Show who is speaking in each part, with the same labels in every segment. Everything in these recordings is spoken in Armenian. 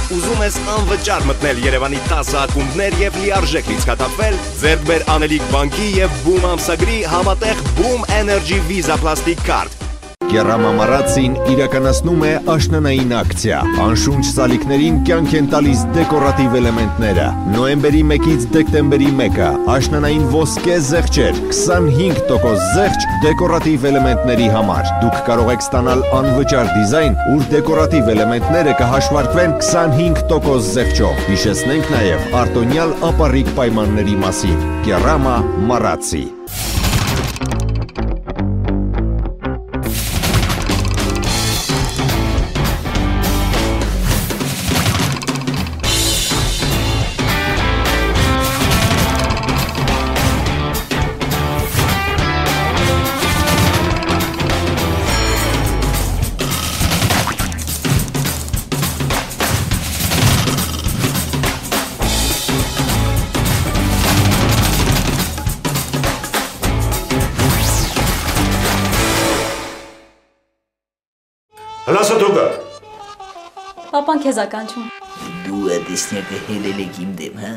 Speaker 1: Ուզում ես անվճար մտնել Երևանի 10 ակումբներ եւ լիարժեք լիցքաթափվել, ձեռք բեր Անելիք բանկի եւ Boom ամսագրի համատեղ Boom Energy Visa Plastic Card։
Speaker 2: Կերամա Մարացին իրականացնում է աշնանային ակցիա։ Անշունչ սալիկներին կյանք են տալիս դեկորատիվ էլեմենտները։ Նոյեմբերի 1-ից դեկտեմբերի 1-ը աշնանային ոսկե զեղչեր, 25% զեղչ դեկորատիվ էլեմենտների համար։ Դուք կարող եք ստանալ անվճար դիզայն, ուր դեկորատիվ էլեմենտները կհաշվարկվեն 25% զեղչով։ Հիշեցնենք նաև արտոնյալ ապառիկ պայմանների մասին։ Կերամա Մարացի։
Speaker 3: Հլասը դուգա։
Speaker 4: Պապան քեզ ականջում։
Speaker 5: Դու դեսնյակը հելել եք իմ դեմ, հա։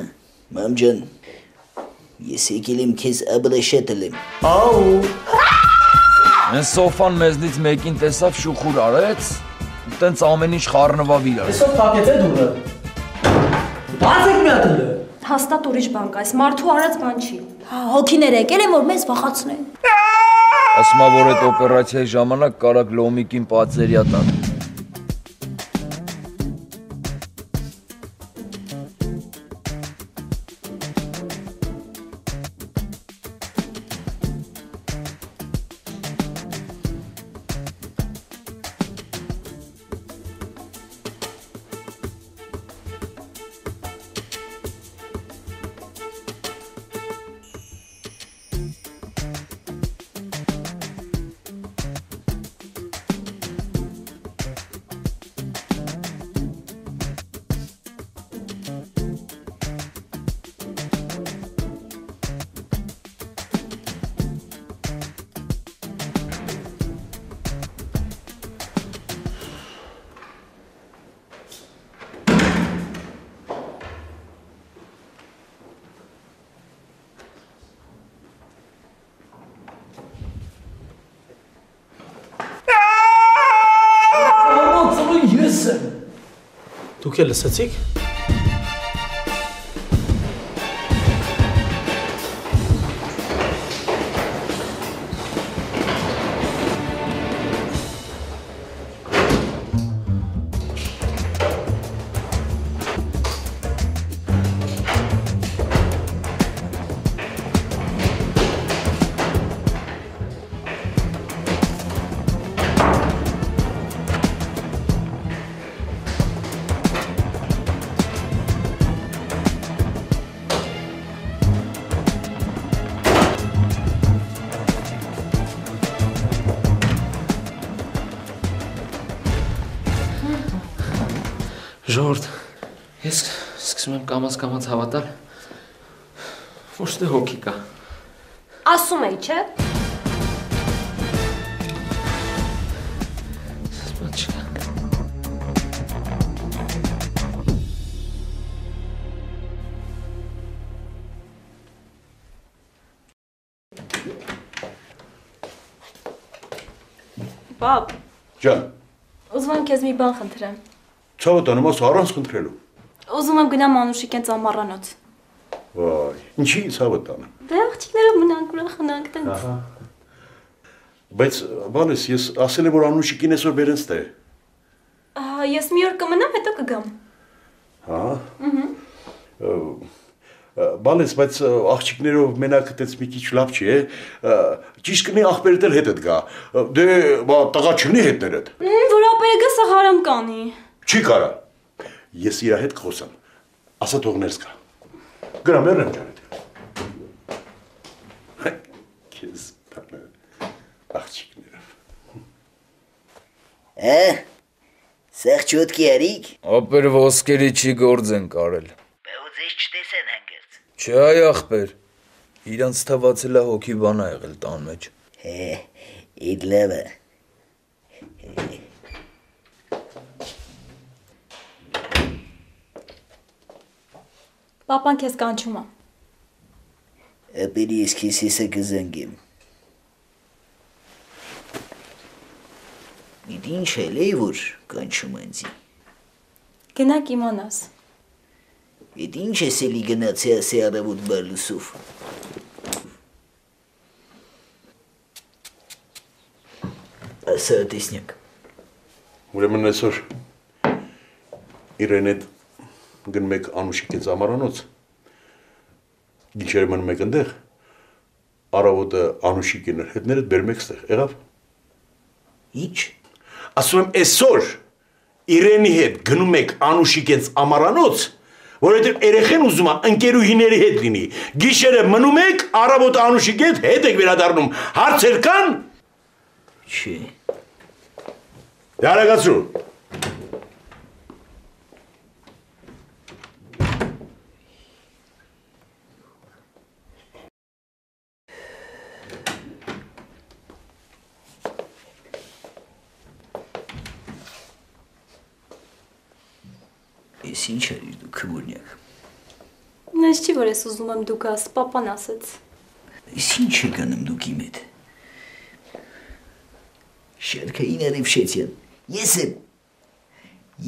Speaker 5: Մամ ջան, ես եկել եմ քեզ աբրաշետել եմ։
Speaker 3: Աու։
Speaker 6: Են սոֆան մեզնից մեկին տեսավ շուխուր արեց, տենց ամեն ինչ խառնվավ իրար։
Speaker 7: Այսօր փակեց է դուրը։ Բացեք մի հատ լը։
Speaker 4: Հաստատ ուրիշ բան կա, այս մարդու արած բան չի։ Հա, հոգիներ եկել են, որ մեզ վախացնեն։
Speaker 6: Ասում որ այդ օպերացիայի ժամանակ կարակ լոմիկին պատերիա տան։
Speaker 7: Դուք էլ լսեցիք։
Speaker 8: Ժողովուրդ, ես սկսում եմ կամաց հավատալ, ոչ թե հոգի կա։
Speaker 4: Ասում էի, չէ՞։
Speaker 8: Բան չկա։
Speaker 4: Պապ,
Speaker 3: Ջան,
Speaker 4: ուզում եմ քեզ մի բան խնդրեմ։
Speaker 3: ցավոտանում ասու առանց խնդրելու։
Speaker 4: Ուզում եմ գնամ Անուշիկեն ծամառանոց։
Speaker 3: Վայ, ինչի ցավոտանը։
Speaker 4: Դե աղջիկները մնանք ուրախանանք տենց։
Speaker 3: Բայց բանես ես ասել եմ որ Անուշիկին այսօր բերենց տե։
Speaker 4: Ես մի օր կմնամ, հետո կգամ։
Speaker 3: Հա։ Բանես, բայց աղջիկներով մենակ այդպես մի քիչ լավ չի, ճիշտ կնի աղբերդ էլ հետդ գա։ Դե տղա չունի հետներդ։
Speaker 4: Որ ապերը գա սաղարամ կանի։
Speaker 3: Չի կարա։ Ես իր հետ կխոսամ։ Ասա թող ներս գա։ Գնամ եռեմ ջան։ Քեզ բանը աղջիկներով։
Speaker 5: Սեղ չոտքի արիք։
Speaker 6: Ապեր ոսկերի չի գործ են կարել։
Speaker 5: Բայց ես չտեսեն հանգերց։
Speaker 6: Չէ այ ախպեր, իրանց թվացել է հոգի բան ա եղել տան մեջ։
Speaker 5: Իդ լավ է։
Speaker 4: Պապան քեզ կանչում է։
Speaker 5: Ապերի ես քեզ հեսա կզանգեմ։ Իդ ինչ էլ է, որ կանչում անձի։
Speaker 4: Գնա կիմանաս։
Speaker 5: Իդ ինչ ես էլի գնացի ասի առավոտ բալուսով։ Ասա տեսնյակ։
Speaker 3: Ուրեմն այսօր իրեն հետ գնում եք Անուշիկի ծամարանոց։ Գիշերը մնում եք ընդեղ, առավոտը Անուշիկին հետներդ բերում եք ստեղ, եղավ։
Speaker 5: Ինչ։
Speaker 3: Ասում եմ այսօր իրենի հետ գնում եք Անուշիկենց ամարանոց, որովհետև երեխեն ուզում է ընկերուհիների հետ լինի։ Գիշերը մնում եք, առավոտը Անուշիկի հետ եք վերադառնում։ Հարցեր կան։
Speaker 5: Չէ։
Speaker 3: Արագացրու։
Speaker 5: Ես ինչ արիր դու քվորնյակ։
Speaker 4: Ես չի որ ես ուզում եմ դու գաս, պապան ասեց։
Speaker 5: Ես ինչ եք անում դուք իմ հետ։ Շարքային Արևշեցյան, ես եմ։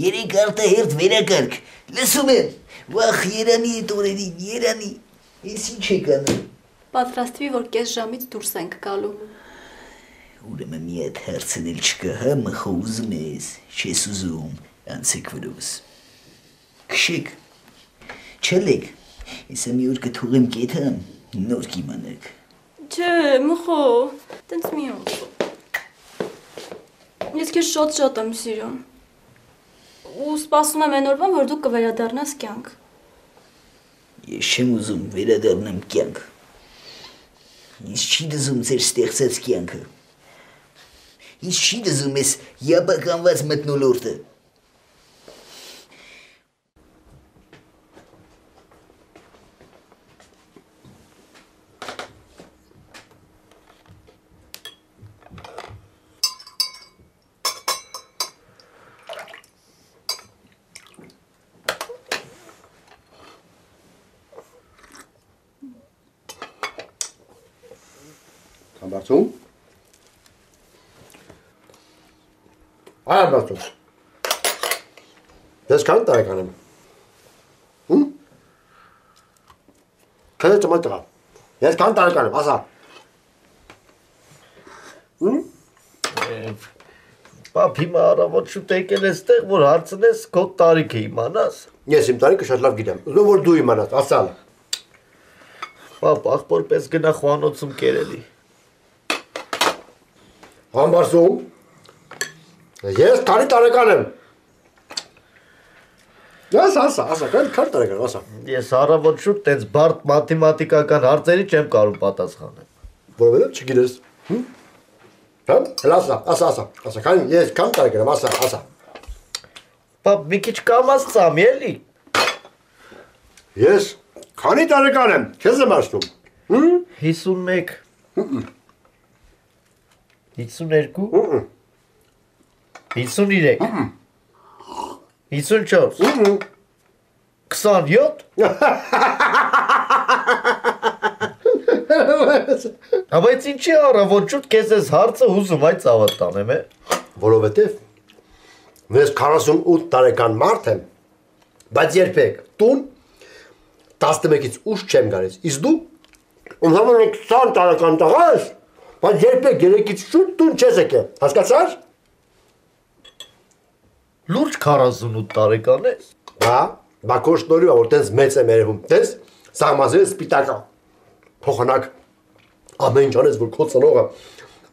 Speaker 5: Երեք արտահերթ վերակարգ, լսում եմ, վախ երանի էտ օրերին, երանի, ես ինչ եք անում։
Speaker 4: Պատրաստվի, որ կես ժամից դուրս ենք գալու։
Speaker 5: Ուրեմն մի հատ հարցն էլ չկա, հա մխո ուզում ես, չես ուզում, անցեք վրոս։ Քշեք, չելեք, ես մի օր կթողեմ կեթամ, նոր կիմանեք։
Speaker 4: Չէ, մխո, տենց մի օր։ Ես քեզ շատ եմ սիրում։ Ու սպասում եմ այն օրվան, որ դու կվերադառնաս կյանք։
Speaker 5: Ես չեմ ուզում վերադառնամ կյանք։ Ինձ չի դզում ձեր ստեղծած կյանքը։ Ինձ չի դզում ես յաբականված մթնոլորտը։
Speaker 9: Համբարձում։ Համբարձում։ Ես քան տարեկան եմ։ Քանի տղա։ Ես քան տարեկան եմ, ասա։
Speaker 10: Պապ հիմա առավոտ շուտ եկել ես տեղ, որ հարցնես քո տարիքը իմանաս։
Speaker 9: Ես իմ տարիքը շատ լավ գիտեմ։ Ուզում որ դու իմանաս, ասա։
Speaker 10: Պապ ախպոր պես գնա խոհանոցում կերելի։
Speaker 9: Համբարձում։ Ես քանի տարեկան եմ։ Ասա, քանի տարեկան, ասա։
Speaker 10: Ես առավոտ շուտ տենց բարդ մաթեմատիկական հարցերի չեմ կարող պատասխանել։
Speaker 9: Որովհետև չգիտես։ Հա, ասա, քանի ես քանի տարեկան եմ, ասա։
Speaker 10: Պապ մի քիչ կամաց ծամի էլի։
Speaker 9: Ես քանի տարեկան եմ, քեզ եմ ասում։
Speaker 10: 51 52 53 54 27 Բայց ինչի առավոտ շուտ քեզ այս հարցը հուզում այդ ծավալ տանեմ է։
Speaker 9: Որովհետև ես 48 տարեկան մարդ եմ, բայց երբեք տուն 11-ից ուշ չեմ գալիս։ Իսկ դու ընդհանրապես 20 տարեկան տղա ես, բայց երբեք 3-ից շուտ տուն չես եկել։ Հասկացա՞ր։
Speaker 10: Լուրջ 48 տարեկան ես։
Speaker 9: Բա քո շնորհիվ որ տես մեծ եմ երևում։ Տես սաղմազերը սպիտակա։ Փոխանակ ամեն ինչ անես որ քո ծնողը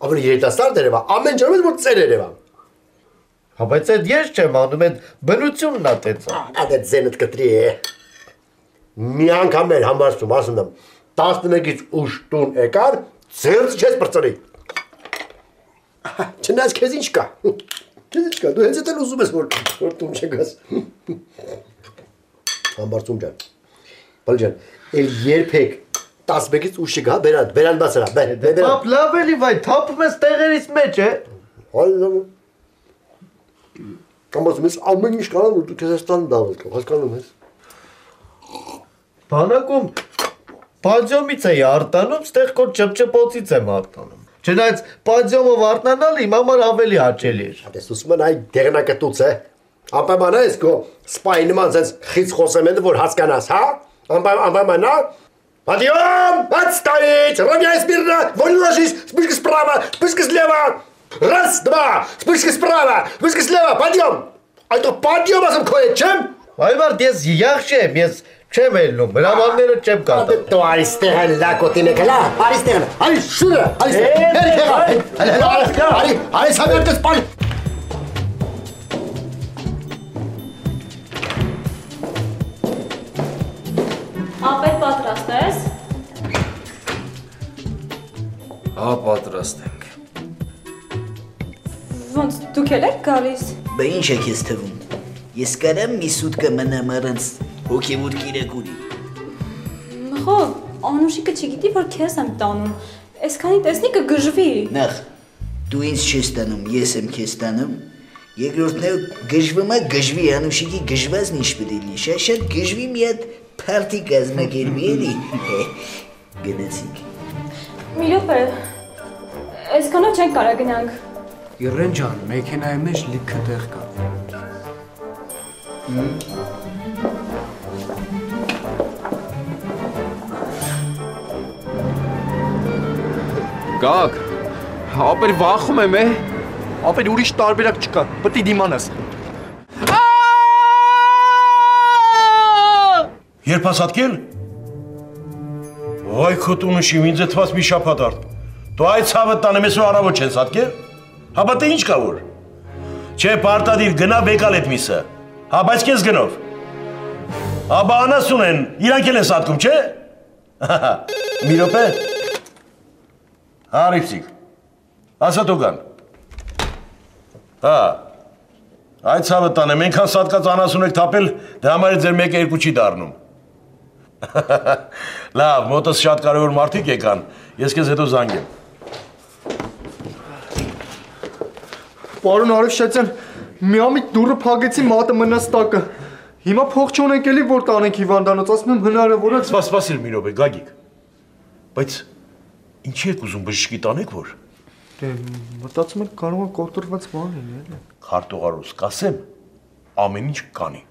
Speaker 9: ավելի երիտասարդ երևա, ամեն ինչ անես որ ծեր երևա։
Speaker 10: Հա բայց այդ ես չեմ անում, այդ բնությունն է տեցա։
Speaker 9: Այդ ձենդ կտրի է։ Մի անգամ էր համբարձում, ասում եմ 11-ից ուշ տուն եկար, ձերձ չես բրծրի։ Չնայած քեզ ինչ կա։ Քեզ ինչ կա, դու հենց էլ ուզում ես որ տուն չգաս։ Համբարձում ջան։ Բալ ջան, էլ երբեք 11-ից ուշ չգա, բերան բացրա, բեր։
Speaker 10: Պապ լավ էլի վայ, թափում ես տեղերից մեջ է։
Speaker 9: Համբարձում ես ամեն ինչ կանան որ դու քեզ ստան դավել կա, հասկանում ես։
Speaker 10: Բանակում բաջոմից էի արտանում, ստեղ կոր ճպճպոցից եմ արտանում։ Չնայած բաջոմով արտանալ իմ համար ավելի հաճելի էր։
Speaker 9: Դες ուսում են այ դեղնակտուց է։ Անպայման ես գո սպայի նման sense խից խոսեմ են որ հասկանաս, հա? Անպայմանա Подъем! Отставить! Равняй смирно! Вон ложись! Вспышка справа! Вспышка слева! Раз, два! Вспышка справа! Вспышка слева! Подъем! А это подъем азам кое чем?
Speaker 10: Այվարդ ես յախշ եմ, ես չեմ ելնում, հրամանները չեմ կատում։
Speaker 9: Դու այստեղ լակոտի մեկ լա, այստեղ, այ շուրը, այստեղ։ Այ սամերտես պարի։
Speaker 4: Ապեր պատրաստ ես։
Speaker 6: Հա, պատրաստ ենք։
Speaker 4: Ոնց դուք եք գալիս։
Speaker 5: Բա ինչ եք ես թվում։ Ես կարամ մի սուտկա մնամ առանց հոգևոր կիրակուրի։
Speaker 4: Մխո, Անուշիկը չգիտի, որ քեզ եմ տանում։ Այսքանի տեսնի կգժվի։
Speaker 5: Նախ, դու ինձ չես տանում, ես եմ քեզ տանում։ Երկրորդն է գժվում է գժվի Անուշիկի գժվազն ինչ պետք է լինի։ Շատ գժվի մի հատ փարթի կազմակերպի էլի։ Գնացինք։
Speaker 4: Մի րոպե։ Այսքանով չենք կարա գնանք։
Speaker 11: Իրեն ջան, մեքենայի մեջ լիքը տեղ կա։
Speaker 12: Գակ, ապեր վախում եմ է, ապեր ուրիշ տարբերակ չկա, պտի դիմանաս։
Speaker 3: Երբ ես հատկել, վայ քոտունը շիմ ինձ էթված մի շապատ արդ, դու այդ ցավը տանեմ ես ու առավոտ չես հատկել, հապա տե ինչ կա որ, չէ պարտադիր գնա բեկալ էդ միսը, հա բայց կեզ գնով, հաբա անասուն են, իրանք էլ ես հատկում, չէ, մի ռոպե, հարիպսիկ, ասա դու գան, հա, այդ ցավը տանեմ, ենքան սատկած անասուն եք թապել, դե համարի ձեր մեկ երկու չի դարնում, լավ, մոտս շատ կարևոր մարդիկ եկան, ես կեզ հետո զանգեմ։
Speaker 12: Պարոն Արևշացյան, միամիտ դուրը փակեցի մատը մնաց տակը, հիմա փող չունենք էլի որ տանենք հիվանդանոց, ասում եմ հնարավոր է։
Speaker 3: Սպասիր մի րոպե, Գագիկ, բայց ինչի եք ուզում բժշկի տանեք որ։
Speaker 12: Դե մտածում եք կարող է կորտորված բան լինի էլի։
Speaker 3: Քարտուղարուս կասեմ, ամեն ինչ կանի,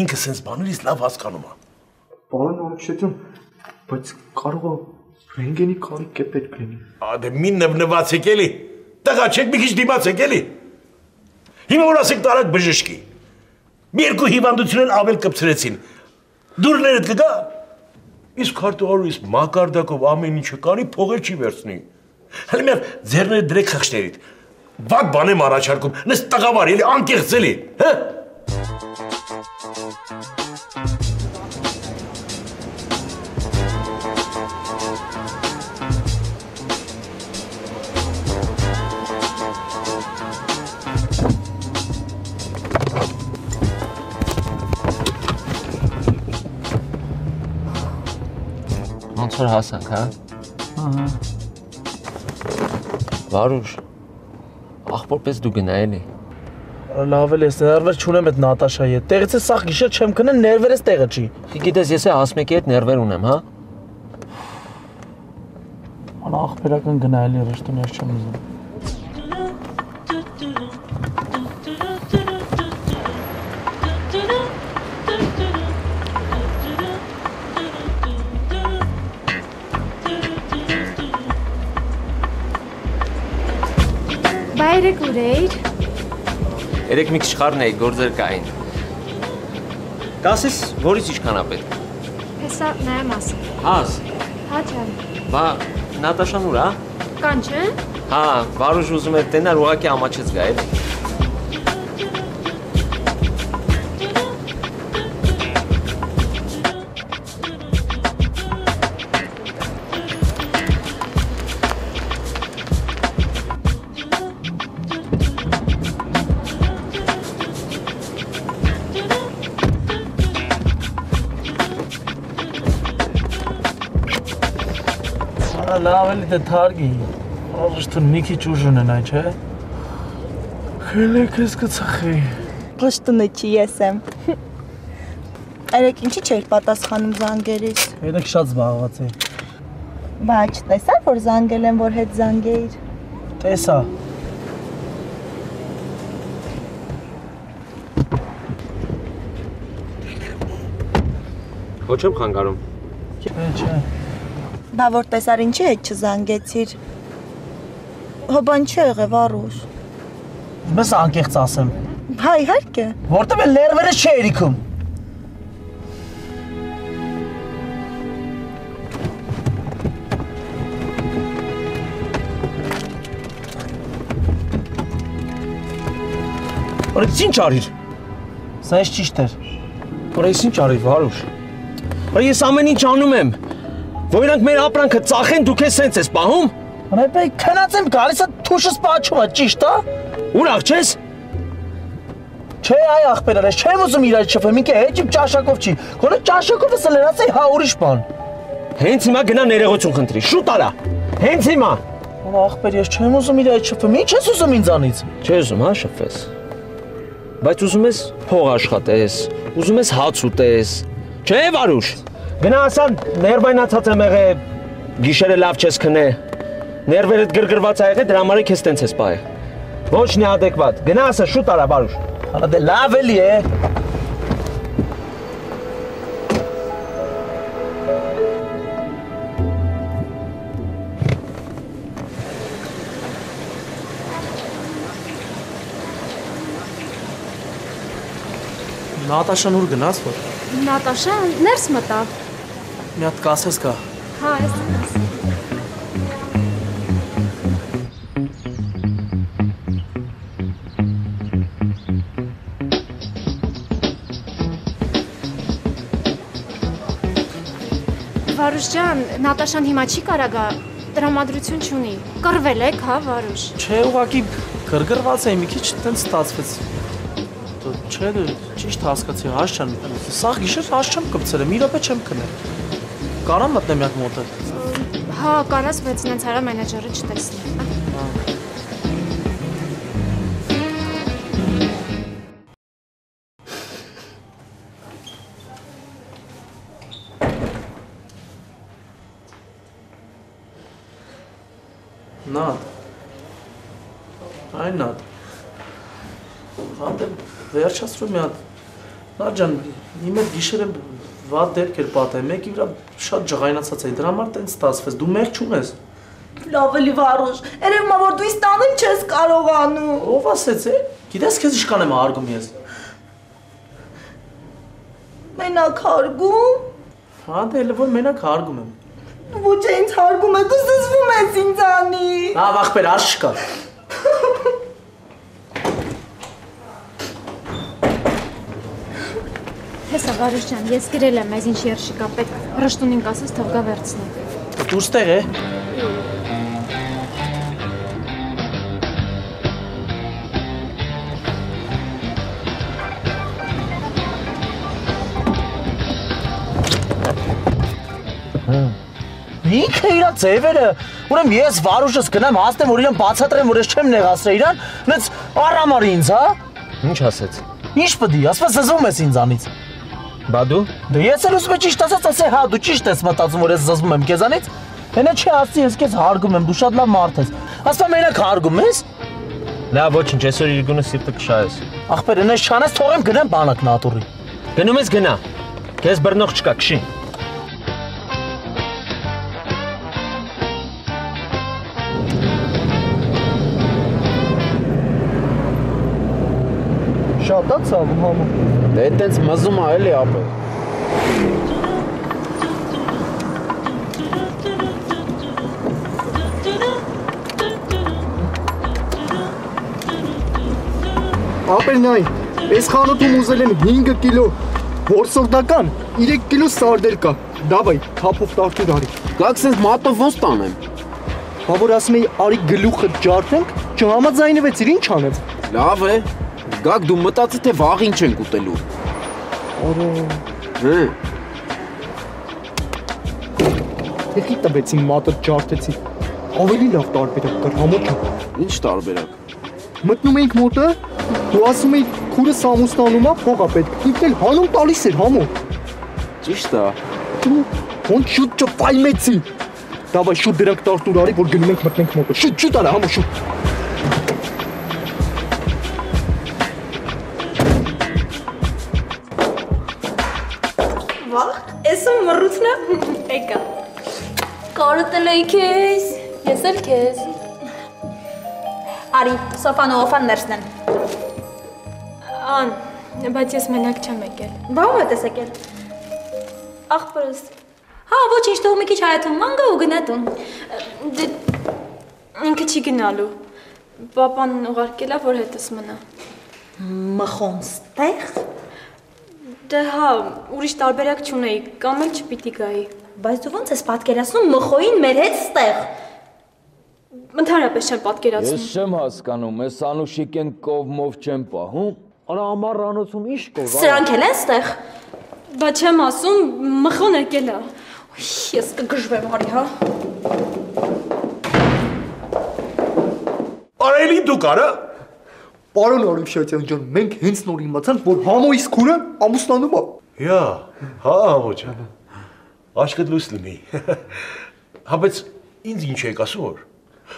Speaker 3: ինքը սենց բաներից լավ հասկանում է։
Speaker 12: Պարոն Արևշացյան, բայց կարող է ռենտգենի կարիք է պետք լինի։
Speaker 3: Դե մի նվնված եք էլի, տղա չեք մի քիչ դիմաց եք էլի։ Հիմա որ ասեք տարակ բժշկի, մի երկու հիվանդություն էլ ավել կպցրեցին, դուրներդ կգա, իսկ քարտուղարուս մակարդակով ամեն ինչը կանի փողեր չի վերցնի։ Հələ միավ ձեռները դրեք խղճներիդ, վատ բան եմ առաջարկում, նես տղավար էլի, անկեղծ էլի, հա։
Speaker 8: Ոնց որ հասանք, հա։ Ահա։ Վարուժ, ախպորպես դու գնա էլի։
Speaker 13: Լավ էլ ես ներվեր չունեմ այդ Նատաշայի հետ։ Տեղից է սաղ գիշեր չեմ կնեն, ներվերս տեղը չի։
Speaker 8: Գիտես, ես է հասմեկի հետ ներվեր ունեմ, հա։
Speaker 13: Անա ախպերական գնա էլի ռեստորան չեմ ուզում։
Speaker 14: Bayrak ուրեիր։
Speaker 8: Երեք մի քիչ խառն էի, գործեր կային։ Կասես, որից ինչքան է պետք։
Speaker 14: Հեսա նայեմ ասեմ։
Speaker 8: Հաս։
Speaker 14: Հա ջան։
Speaker 8: Բա Նատաշան ուր է։
Speaker 14: Կան չէ։
Speaker 8: Հա, Վարուժ ուզում էր տենալ, ուղղակի ամաչեց գա էլի։
Speaker 13: Լավ էլի դե թարգի, աղշտուն մի քիչ ուժ ունենայ, չէ։ Խելեք ես կծխի։
Speaker 15: Պաշտունը չի ես եմ։ Երեք ինչի չէր պատասխանում զանգերից։
Speaker 13: Երեք շատ զբաղված էի։
Speaker 15: Բա չտեսա որ զանգել եմ որ հետ զանգեիր։
Speaker 13: Տեսա։
Speaker 16: Ոչ եմ խանգարում։
Speaker 13: Չէ։
Speaker 15: Բա որ տեսար ինչի հետ չզանգեցիր։ Հո բան չի եղել Վարուժ։
Speaker 13: Ես անկեղծ ասեմ։
Speaker 15: Հա իհարկե։
Speaker 13: Որտե՞ղ է ներվերը չի երիքում։
Speaker 16: Որից ինչ արիր։
Speaker 13: Սա ես ճիշտ էր։
Speaker 16: Որից ինչ արիր Վարուժ։ Ես ամեն ինչ անում եմ։ Որ իրանք մեր ապրանքը ծախեն դուք ես սենց ես պահում։
Speaker 13: Ռեպեի քնած եմ գալիս է թուշս պաչում է ճիշտ է։
Speaker 16: Ուրախ չես։
Speaker 13: Չէ այ ախպերար ես չեմ ուզում իրար չփեմ ինքը հեչիմ ճաշակով չի։ Գոնե ճաշակով ես լրացի հա ուրիշ բան։
Speaker 16: Հենց հիմա գնա ներողություն խնդրի։ Շուտ արա։ Հենց հիմա։
Speaker 13: Ախպեր ես չեմ ուզում իրար չփեմ։ Ինչ ես ուզում ինձանից։
Speaker 16: Չես ուզում հա շփվես։ Բայց ուզում ես փող աշխատես, ուզում ես հաց ուտես։ Չէ Վարուժ։ Գնա ասան ներվայնացած եմ եղել, գիշերը լավ չես քնե։ Ներվերդ գրգռված ա եղել, դրա համար քեզ տենց ես պահել։ Ոչ նեադեկվատ։ Գնա ասա շուտ արա Վարուժ։
Speaker 13: Հələ դե լավ էլի է։
Speaker 12: Նատաշան ուր գնաց որ։
Speaker 14: Նատաշան ներս մտավ։
Speaker 12: Մի հատ կասես կա։
Speaker 14: Հա, ես։ Վարուժ ջան, Նատաշան հիմա չի կարա գա, տրամադրություն չունի։ Կռվել եք, հա, Վարուժ։
Speaker 13: Չէ, ուղղակի գրգռված էի, մի քիչ տենց ստացվեց։ Չէ, ճիշտ հասկացի, հաշ չեմ։ Սաղ գիշեր հաշ չեմ կպցել, մի րոպե չեմ քնել։ Կարամ մտնեմ յակ մոտը։
Speaker 14: Հա, կարաս, բայց նենց արա մենեջերը չտեսնի։
Speaker 13: Նատ։ Այն նատ։ Հանդեպ վերջացրու մի հատ։ Նատ ջան, իմ հետ գիշերը վատ դեպք էր պատահել, մեկի վրա շատ ջղայնացած էի, դրա համար տենց ստացվեց, դու մեղ չունես։
Speaker 15: Լավ էլի Վարուժ, երևում է որ դու ինձ տանել չես կարողանում։
Speaker 13: Ով ասեց է։ Գիտես քեզ ինչքան եմ հարգում ես։
Speaker 15: Մենակ հարգում։
Speaker 13: Հա դե էլ որ մենակ հարգում եմ։
Speaker 15: Ոչ ինձ հարգում է, դու զզվում ես ինձանից։
Speaker 13: Լավ ախպեր, աս չկա։
Speaker 14: Հեսա Վարուժ ջան, ես գրել եմ այս ինչ երշիկա պետք, ռշտունին կասես թող գա վերցնի։
Speaker 13: Դուրս տեղ է։ Ինքը իրա ձևերը, ուրեմն ես Վարուժս գնամ հասնեմ, որ իրան բացատրեմ, որ ես չեմ նեղացրել իրան, նենց առամարի ինձ, հա։
Speaker 16: Ինչ ասեց։
Speaker 13: Ինչ պդի, ասպես զզվում ես ինձանից։
Speaker 16: Բա դու։
Speaker 13: Դե ես էլ ուզում եմ ճիշտ ասած, ասե հա, դու ճիշտ ես մտածում, որ ես զզվում եմ քեզանից։ Հենա չի ասի, ես քեզ հարգում եմ, դու շատ լավ մարդ ես։ Ասում մենակ հարգում ես։
Speaker 16: Լավ, ոչինչ, այսօր իր գունը սիրտը կշահես։
Speaker 13: Ախպեր, այնպես չանես, թողեմ գնամ բանակ նատուրի։
Speaker 16: Գնում ես գնա։ Քեզ բռնող չկա, քշի։
Speaker 12: Շատ է ցավում համը։
Speaker 6: Դե այտենց մզում է էլի ապը։
Speaker 12: Ապերնային, այս խանութում ուզել են 5 կիլո որսորդական, 3 կիլո սարդել կա։ Դավայ, թափով տարտուր արի։
Speaker 6: Գաք սենց մատով ոնց տանեմ։
Speaker 12: Բա որ ասում էի արի գլուխը ջարդենք, չհամաձայնվեցիր, ինչ անեմ։
Speaker 6: Լավ է։ Գաք դու մտածի թե վաղ ինչ ենք ուտելու։
Speaker 12: Արա։
Speaker 6: Հը։
Speaker 12: Եկի տվեցին մատը ջարդեցի։ Ավելի լավ տարբերակ կար, համոք։
Speaker 6: Ինչ տարբերակ։
Speaker 12: Մտնում էինք մոտը, դու ասում էի քուրս ամուսնանում է, փող է պետք։ Ինքն էլ հանում տալիս էր, համո։
Speaker 16: Ճիշտ է։
Speaker 12: Ոնց շուտ չպայմեցի։ Դավայ շուտ դրանք տարտուր արի, որ գնում ենք մտնենք մոտը։ Շուտ արա, համո շուտ։
Speaker 4: Վախ, էսը մռութն է։ Եկա։ Կարոտել էի քեզ, ես էլ քեզ։
Speaker 17: Արի, Սոֆան ու Օֆան ներսնեն։
Speaker 4: Ան, բայց ես մենակ չեմ եկել։
Speaker 17: Բա ո՞վ ես եկել։
Speaker 4: Աղբորս։
Speaker 17: Հա, ոչինչ, թող մի քիչ հայաթում ման գա ու գնա տուն։
Speaker 4: Դե ինքը չի գնալու։ Պապան ուղարկել է, որ հետս մնա։
Speaker 17: Մխոն ստեղ։
Speaker 4: Դե հա, ուրիշ տարբերակ չունեի, կամ էլ չպիտի գայի։
Speaker 17: Բայց դու ոնց ես պատկերացնում մխոին մեր հետ ստեղ։
Speaker 4: Ընդհանրապես չեմ պատկերացնում։
Speaker 6: Ես չեմ հասկանում, ես Անուշիկ են կողմով չեմ պահում։ Արա ամառանոցում ի՞նչ կով։
Speaker 17: Սրանք էլ են ստեղ։
Speaker 4: Բա չեմ ասում, մխոն եկել է։
Speaker 17: Ես կգժվեմ, արի, հա։
Speaker 3: Արելի դու կարա։
Speaker 12: Պարոն Արիվշատյան ջան, մենք հենց նոր իմացանք, որ Համոյիս քուրը ամուսնանում է։
Speaker 3: Յա, հա, Համո ջան։ Աշկդ լույս լինի։ Հա, բայց ինձ ինչ եք ասում։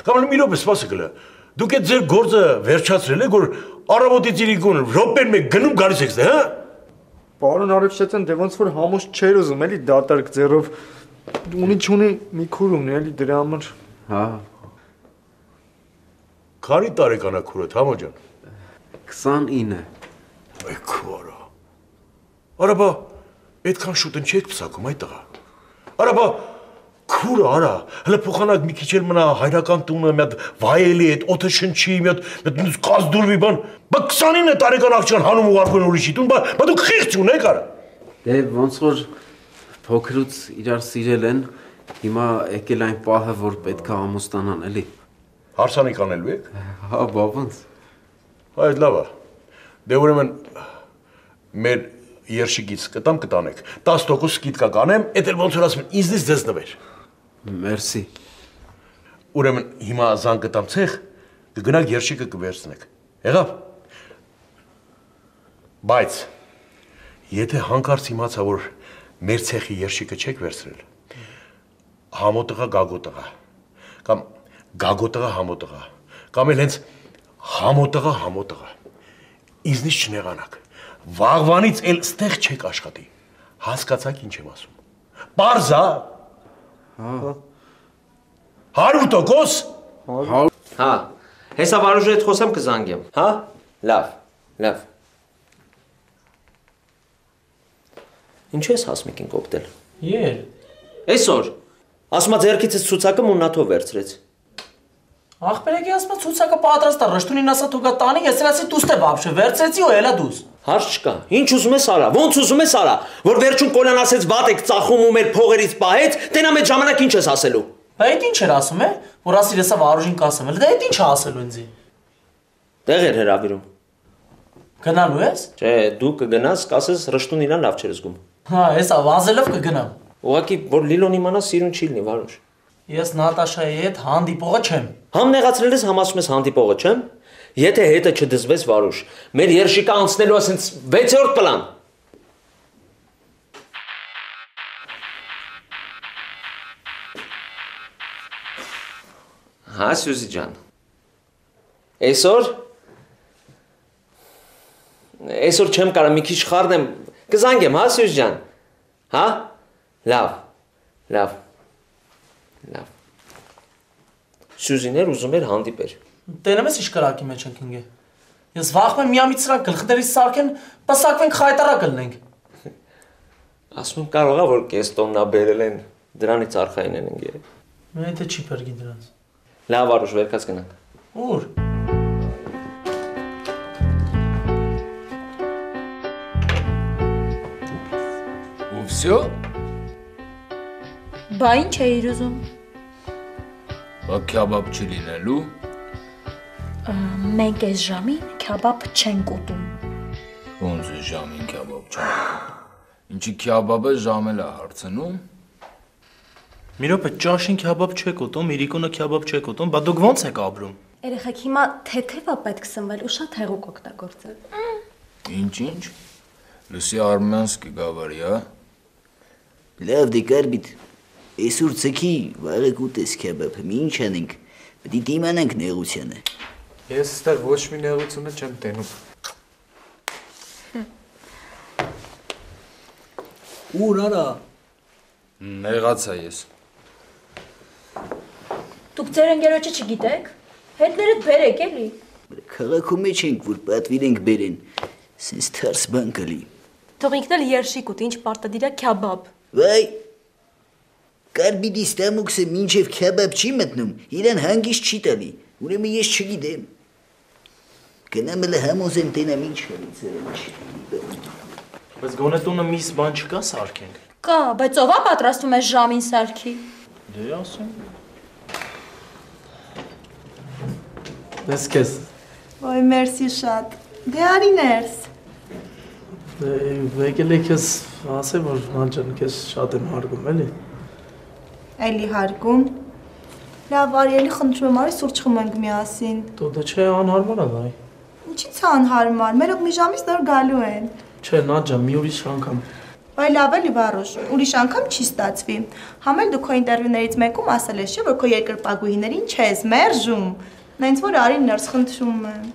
Speaker 3: Կամ մի րոպե սպասը գլա։ Դուք այդ ձեր գործը վերջացրել եք, որ առավոտից իրիկուն րոպեն մեկ գնում գալիս եք, հա։
Speaker 12: Պարոն Արիվշատյան, դե ոնց որ Համոս չէր ուզում, էլի դատարկ ձեռով ունի չունի մի քուր ունի, էլի դրա համար։
Speaker 16: Հա։
Speaker 3: Քանի տարեկան է քուրդ, Համո ջան։
Speaker 16: 29 է։
Speaker 3: Այ քորա։ Արա բա, այդքան շուտ չեք փսակում այդ տղա։ Արա բա, քուրը արա, հələ փոխանակ մի քիչ էլ մնա հայրական տունը, մի հատ վայելի այդ օդը շնչի, մի հատ կազդուր մի բան։ Բա 29 տարեկան աղջկան հանում ուղարկում ուրիշի տուն, բա դուք խիղճ ունեք արա։
Speaker 16: Դե ոնց որ փոքրուց իրար սիրել են, հիմա եկել այն պահը, որ պետք է ամուսնանան, էլի։
Speaker 3: Հարսանիք անելու եք։
Speaker 16: Հա, բա ոնց։
Speaker 3: Այդ լավ է։ Դե ուրեմն մեր երշիկից կտամ կտանեք։ 10% սկիզբը կանեմ, էդ էլ ոնց որ ասում են, ինձնից ձեզ նվեր։
Speaker 16: Մերսի։
Speaker 3: Ուրեմն հիմա զան կտամ ցեխ, կգնաք երշիկը կվերցնեք։ Եղավ։ Բայց եթե հանկարծ իմացա, որ մեր ցեխի երշիկը չեք վերցրել, համոտղա գագոտղա, կամ գագոտղա համոտղա, կամ էլ հենց համոտղա, ինձնից չնեղանաք, վաղվանից էլ ստեղ չեք աշխատի, հասկացաք ինչ եմ ասում, պարզա, 100%,
Speaker 16: հա, հեսա վարուժը հետ խոսեմ կզանգեմ, հա, լավ, ինչու ես հասմիկին կոպտել, այսօր, ասմա ձերքիցս ծուցակը մուննաթով վերցրեց,
Speaker 13: Ախպերեկի ասմա ծուցակը պատրաստ է, ռշտունին ասա թուգա տանի, ես էլ ասի տուստ է բաբշը, վերցրեցի ու էլա դուս։
Speaker 16: Հարց չկա, ինչ ուզում ես արա, ոնց ուզում ես արա, որ վերջում Կոլյան ասեց վատ եք ծախում ու մեր փողերից պահեց, տենա մեծ ժամանակ ինչ ես ասելու։
Speaker 13: Բա այդ ինչ էր ասում է, որ ասիր հեսա վարուժին կասեմ, էլ դա այդ ինչ է ասելու ինձի։
Speaker 16: Տեղ էր հրավիրում։
Speaker 13: Գնալու ես։
Speaker 16: Չէ, դու կգնաս, կասես ռշտուն իրան լավ չեր զգում։
Speaker 13: Հա, հեսա վազելով կգնամ։
Speaker 16: Ուղղակի որ Լիլոն իմանա սիրուն չի լինի, Վարուժ։
Speaker 13: Ես Նատաշայի հետ հանդիպողը չեմ։
Speaker 16: Համ նեղացրել ես, համ ասում ես հանդիպողը չեմ։ Եթե հետը չդզվես, Վարուժ, մեր երշիկը անցնելու ասենց 6-րդ պլան։ Հա, Սյուզի ջան։ Այսօր չեմ կարա մի քիչ խառնեմ, կզանգեմ, հա, Սյուզի ջան։ Հա? Լավ։ Սյուզիներ ուզում էր հանդիպեր։
Speaker 13: Տենեմ ես ինչ կրակի մեջ ենք ինգե։ Ես վախում եմ միամիտ սրանք գլխդերից սարքեն, պսակվենք խայտարակ ելնենք։
Speaker 16: Ասում եմ կարող է որ կես տոննա բերել են, դրանից արխային են ինգե։
Speaker 13: Եթե չի պերգի դրանց։
Speaker 16: Լավ Արուշ, վերքած գնանք։
Speaker 13: Ուր։
Speaker 6: Ու վсё։
Speaker 17: Բա ինչ էիր ուզում։
Speaker 6: Բա քյաբաբ չի լինելու։
Speaker 17: Մենք այս ժամին քյաբաբ չենք ուտում։
Speaker 6: Ոնց է ժամին քյաբաբ չենք։ Ինչի քյաբաբը ժամել է հարցնում։
Speaker 13: Մի րոպե, ճաշին քյաբաբ չեք ուտում, իրիկունը քյաբաբ չեք ուտում, բա դուք ոնց եք ապրում։
Speaker 4: Երեխեք հիմա թեթև է պետք սնվել ու շատ հեղուկ օգտագործել։
Speaker 6: Ինչ։ Լուսի Արմյանսկի գավարի, հա։
Speaker 5: Լավ դե կարբիտ։ Այսօր ցքի վաղը կուտես քեբաբը, ինչ անենք։ Պետք է դիմանանք նեղությանը։
Speaker 11: Ես ստեղ ոչ մի նեղությունը չեմ տենում։
Speaker 7: Ուր արա։
Speaker 6: Նեղացա ես։
Speaker 4: Դուք ձեր ընկերոջը չգիտեք։ Հետներդ բերեք էլի։
Speaker 5: Քաղաքում մեջ ենք, որ պատվիրենք բերեն։ Սենց թարս բան կլի։
Speaker 4: Թող ինքն էլ երշիկ ուտի, ինչ պարտադիր է քյաբաբ։
Speaker 5: Վայ։ Կարբիդի ստամոքսը մինչև քյաբաբ չի մտնում, իրան հանգիստ չի տալի։ Ուրեմն ես չգիտեմ։ Գնամ էլ համոզեմ տենամ ինչ հալիցերեմ չի։
Speaker 13: Բայց գոնե տունը միս բան չկա սարքենք։
Speaker 4: Կա, բայց ով է պատրաստվում է ժամին սարքի։
Speaker 13: Դե ասեմ։ Դες քեզ։
Speaker 15: Ոյ մերսի շատ։ Դե արի ներս։
Speaker 13: Եկել եք ես ասեմ, որ մանջան քեզ շատ եմ հարգում, էլի։
Speaker 15: Էլի հարգում։ Լավ, արի էլի խնդրում եմ, արի սուրճ խմենք միասին։
Speaker 13: Դե չէ, անհարմար է վայ։
Speaker 15: Ինչի՞ց է անհարմար, մերոք մի ժամից նոր գալու են։
Speaker 13: Չէ, Նաջան, մի ուրիշ անգամ։
Speaker 15: Վայ լավ էլի Վարուժ, ուրիշ անգամ չի ստացվի։ Համ էլ դու քո ինտերվյուներից մեկում ասել ես, չէ, որ քո երկրպագուհիներին չես մերժում։ Նենց որ արի ներս խնդրում եմ։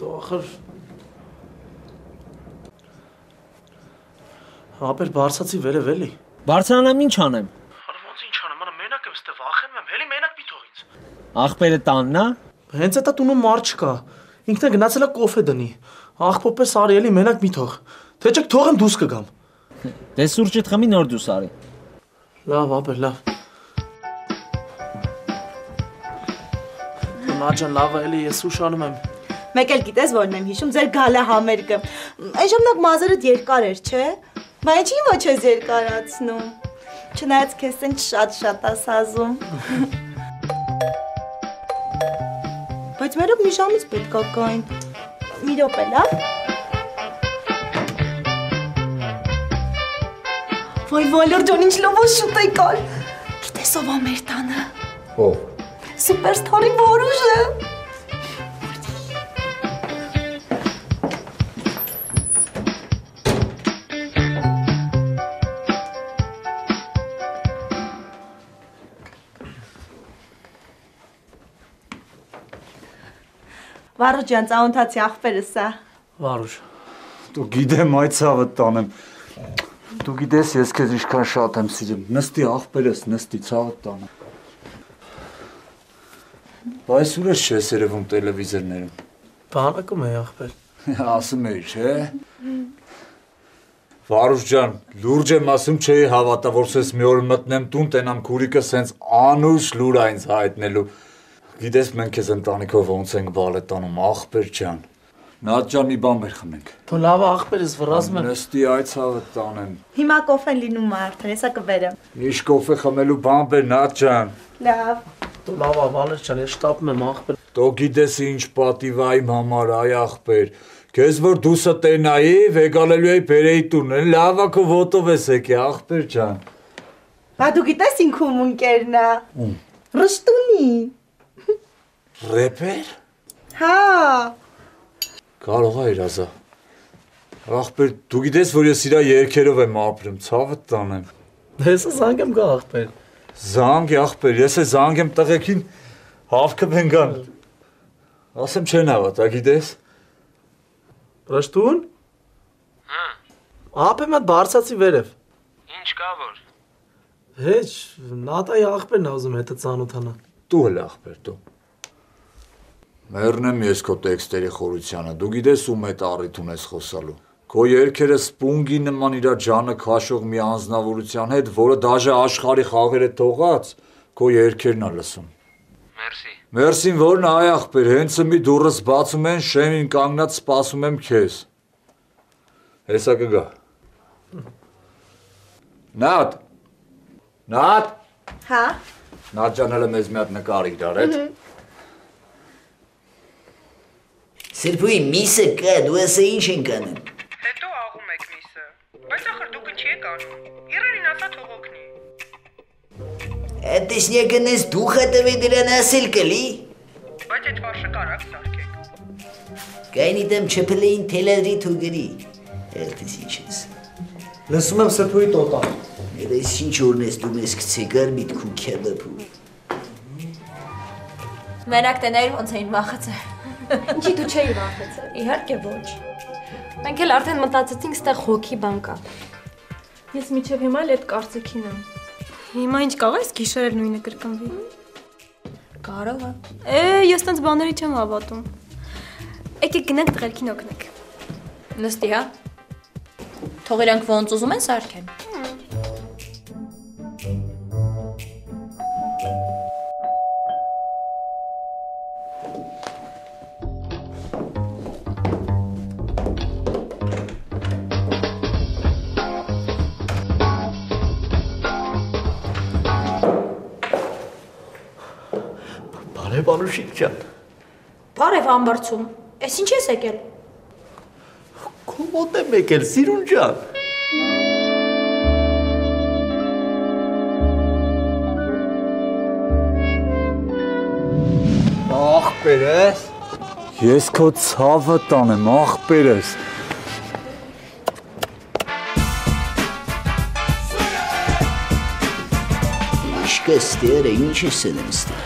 Speaker 13: Դու ախր Ապեր բարձացի վերև էլի։
Speaker 16: Բարձրանամ ինչ անեմ։
Speaker 13: Ոնց ինչ անեմ, արա մենակ եմ ստե վախենում եմ, հելի մենակ մի թող ինձ։
Speaker 16: Աղբերը տանն է։
Speaker 13: Հենց էտա տունում մարդ չկա։ Ինքն է գնացել է կոֆե դնի։ Աղբոպես արի էլի մենակ մի թող։ Թե չեք թողեմ դուրս կգամ։
Speaker 16: Դե սուրճիդ խմի նոր դուրս արի։
Speaker 13: Լավ, ապեր, լավ։ Նաջան, լավ էլի ես ուշանում եմ։
Speaker 15: Մեկ էլ գիտես որն եմ հիշում, ձեր գալը համերգը։ Այն ժամանակ մազերդ երկար էր, չէ։ Բա ինչի ոչ ես երկարացնում։ Չնայած քեզ են շատ ասազում։ Բայց մերոք մի ժամից պետք է գային։ Մի րոպե, լավ։ Վայ Վալեր ջան, ինչ լավ շուտ եկալ։ Գիտես ով է մեր տանը։
Speaker 9: Ով։
Speaker 15: Սուպերստարի Վարուժը։ Վարուժ ջան, ծանոթացի աղբերս է։
Speaker 13: Վարուժ։
Speaker 18: Դու գիտեմ այդ ցավը տանեմ։ Դու գիտես ես քեզ ինչքան շատ եմ սիրում։ Նստի աղբերս, նստի ցավը տանեմ։ Բայց ուր ես չես երևում տելևիզորներում։
Speaker 13: Բանակում է աղբեր։
Speaker 18: Ասում էի, չէ։ Վարուժ ջան, լուրջ եմ ասում, չէի հավատա, որ ես մի օր մտնեմ տուն, տենամ քուրիկը սենց անուշ լուր է ինձ հայտնելու։ Գիտես մենք քեզ ընտանիքով ոնց ենք բալետանում, աղբեր ջան։ Նատ ջան, մի բան մեր խմենք։
Speaker 13: Դու լավ աղբեր ես վրազում եմ։
Speaker 18: Նստի այդ ցավը տանեմ։
Speaker 15: Հիմա կոֆեն լինում է արդեն, հեսա կվերեմ։
Speaker 18: Ինչ կոֆե խմելու բան բեր, Նատ ջան։
Speaker 15: Լավ։
Speaker 13: Դու լավ Վալեր ջան, ես շտապում եմ աղբեր։
Speaker 18: Դու գիտես ինչ պատիվ է իմ համար, այ աղբեր։ Քեզ որ դուսը տենայի, վեգալելու էի բերեի տուն, լավա քո ոտով ես եկի, աղբեր ջան։
Speaker 15: Բա դու գիտես ինքում ընկերն է։
Speaker 18: Ում։
Speaker 15: Ռստունի։
Speaker 18: Ռեպեր։
Speaker 15: Հա։
Speaker 18: Կարող է իրազա։ Աղբեր, դու գիտես, որ ես իրա երկերով եմ ապրում, ցավը տանեմ։
Speaker 13: Ես զանգ եմ գա աղբեր։
Speaker 18: Զանգ աղբեր, ես է զանգ եմ տղեկին հավքը բենգան։ Ասեմ չեն հավատա, գիտես։
Speaker 13: Ռստուն։ Հա։ Ապեմ այդ բարձացի վերև։
Speaker 8: Ինչ կա որ։
Speaker 13: Հեչ, Նատայի աղբերն է ուզում հետը ծանոթանա։
Speaker 18: Դու էլ աղբեր, դու։ Մեռնեմ ես քո տեքստերի խորությանը, դու գիտես ում հետ առիթ ունես խոսալու։ Քո երգերը սպունգի նման իրա ջանը քաշող մի անձնավորության հետ, որը դաժե աշխարհի խաղերը թողած, քո երգերն է լսում։
Speaker 8: Մերսի։
Speaker 18: Մերսին որն այ աղբեր, հենց մի դուրս բացում են, շեմին կանգնած սպասում եմ քեզ։ Հեսա կգա։ Նատ։ Նատ։
Speaker 15: Հա։
Speaker 18: Նատ ջան հələ մեզ մի հատ նկար իրար հետ։
Speaker 5: Սրբույի միսը կա, դու ասա ինչ ենք անում։
Speaker 19: Հետո աղում եք միսը, բայց ախր դուք ինչի եք անում, իրենին ասա թող օգնի։
Speaker 5: Այդ տեսնյակն ես դու խատավի դրան ասել կլի։
Speaker 19: Բայց այդ վարշը կարակ սարքեք։
Speaker 5: Կայնի դեմ չպլեին թելադրի թուգրի, էլտես ինչ ես։
Speaker 11: Լսում եմ Սրբույի տոտա։
Speaker 5: Ես ինչ օրն ես դու մեզ կցեգար միտքու քեդապու։
Speaker 17: Մենակ տեներ ոնց էին վախեցել։
Speaker 4: Ինչի դու չէի վախեցել։
Speaker 17: Իհարկե ոչ։
Speaker 4: Մենք էլ արդեն մտածեցինք ստեղ հոգի բան կա։ Ես միջև հիմա էլ այդ կարծիքին եմ։ Հիմա ինչ կարող ես գիշերել նույնը կրկնվի։
Speaker 17: Կարող է։
Speaker 4: Ես տենց բաների չեմ հավատում։ Եկեք գնանք տղերքին օգնենք։
Speaker 17: Նստի, հա։ Թող իրանք ոնց ուզում են սարքեն։
Speaker 10: Բարև Անուշիկ ջան։
Speaker 17: Բարև ամբարձում։ Էս ինչ ես եկել։
Speaker 10: Քո մոտ եմ եկել, Սիրուն ջան։
Speaker 18: Ախպերես։ Ես քո ցավը տանեմ, ախպերես։
Speaker 5: Շկստերը ինչ ես նստի։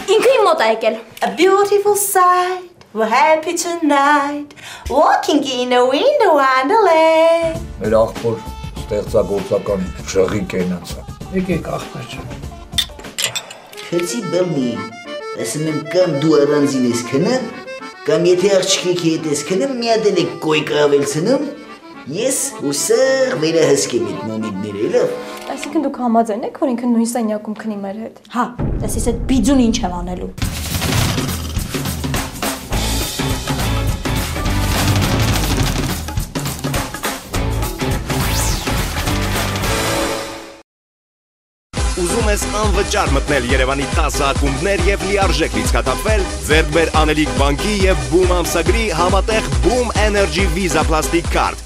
Speaker 17: Ինքը իմ մոտ է եկել։
Speaker 15: A beautiful sight, we're happy tonight, walking in a window wonderland.
Speaker 18: Մեր ախպոր ստեղծագործական շղի կենացա։
Speaker 13: Եկեք ախպեր ջան։
Speaker 5: Քցի բլնի, ասում եմ կամ դու առանձին ես քնում, կամ եթե աղջիկի հետ ես քնում, միად էլ եք կոյկը ավելցնում, ես ուսեղ վերահսկեմ այդ մոմենտները, լավ։
Speaker 4: Այսինքն դուք համաձայն եք, որ ինքը նույն սենյակում քնի մեր հետ։
Speaker 17: Հա, տեսիս այդ բիձուն ինչ եմ անելու։
Speaker 1: Ուզում ես անվճար մտնել Երևանի 10 ակումբներ եւ լիարժեք լիցքաթափվել, ձեռք բեր Անելիք բանկի եւ Boom ամսագրի համատեղ Boom Energy Visa Plastic Card։